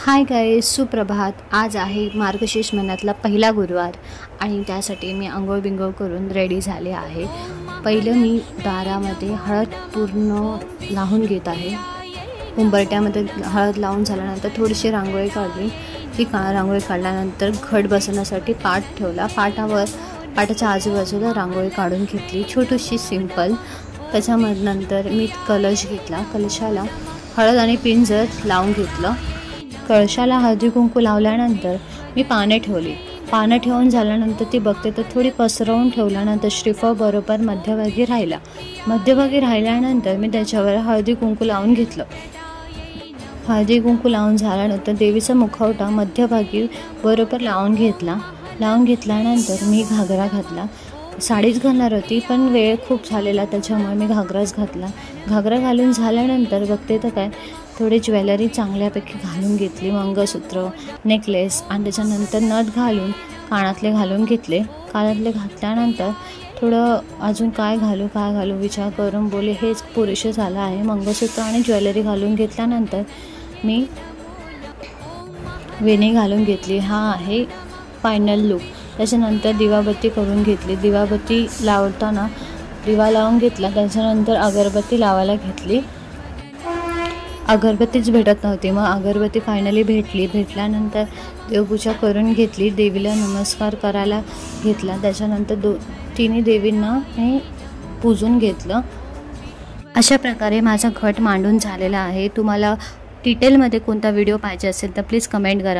Hi guys, सुप्रभात। आज आहे मार्गशीर्ष महिन्यातला पहिला गुरुवार आणि त्यासाठी मी आंघोळ बिंघोळ करून रेडी झाले आहे। पहिलं मी दारामध्ये हळद पूर्ण लावून घेत आहे। उंबरट्यामध्ये हळद लावून झाल्यानंतर थोडीशी रांगोळी काढली। ती रांगोळी काढल्यानंतर घट बसवण्यासाठी पाट ठेवला। पाटाच्या आजूबाजूला रांगोळी काढून घेतली, छोटीशी सिंपल। त्याच्यानंतर मी कलश घेतला। कलशाला हळद आणि पिंजर लावून घेतलं। कळशाला हळदी कुंकू लावल्यानंतर मी पाने ठेवली। पाने ठेवून झाल्यानंतर ती बघते तर थोडी पसरवून ठेवल्यानंतर श्रीफळ बरोबर मध्यभागी राहिल्यानंतर मी त्याच्यावर हळदी कुंकू लावून घेतलं। हळदी कुंकू लावून झाल्यानंतर देवीचा मुखवटा मध्यभागी बरोबर लावून घेतल्यानंतर मी घागरा घातला। साडीच घालणार होती पण वेळ खूप झालेला, त्याच्यामुळे मी घागराच घातला। घागरा घालून झाल्यानंतर बघते तर काय थोडी ज्वेलरी चांगल्यापैकी घालून घेतली, मंगळसूत्र, नेकलेस, आणि त्याच्यानंतर नथ घालून कानातले घालून घेतले। कानातले घातल्यानंतर थोडं अजून काय घालू विचार करून बोले हेच पुरेसे झालं आहे। मंगळसूत्र आणि ज्वेलरी घालून घेतल्यानंतर मी वेणी घालून घेतली। हा आहे फायनल लुक। त्याच्यानंतर दिवाबत्ती करून घेतली। दिवाबत्ती लावताना दिवा लावून घेतला, त्याच्यानंतर अगरबत्ती लावायला घेतली। अगरबत्तीच भेटत नव्हती, मग अगरबत्ती फायनली भेटल्यानंतर देवपूजा करून घेतली। देवीला नमस्कार करायला घेतला। त्याच्यानंतर तिन्ही देवींना मी पूजून घेतलं। अशा प्रकारे माझा घट मांडून झालेला आहे। तुम्हाला डिटेलमध्ये कोणता व्हिडिओ पाहिजे असेल तर प्लीज कमेंट करा।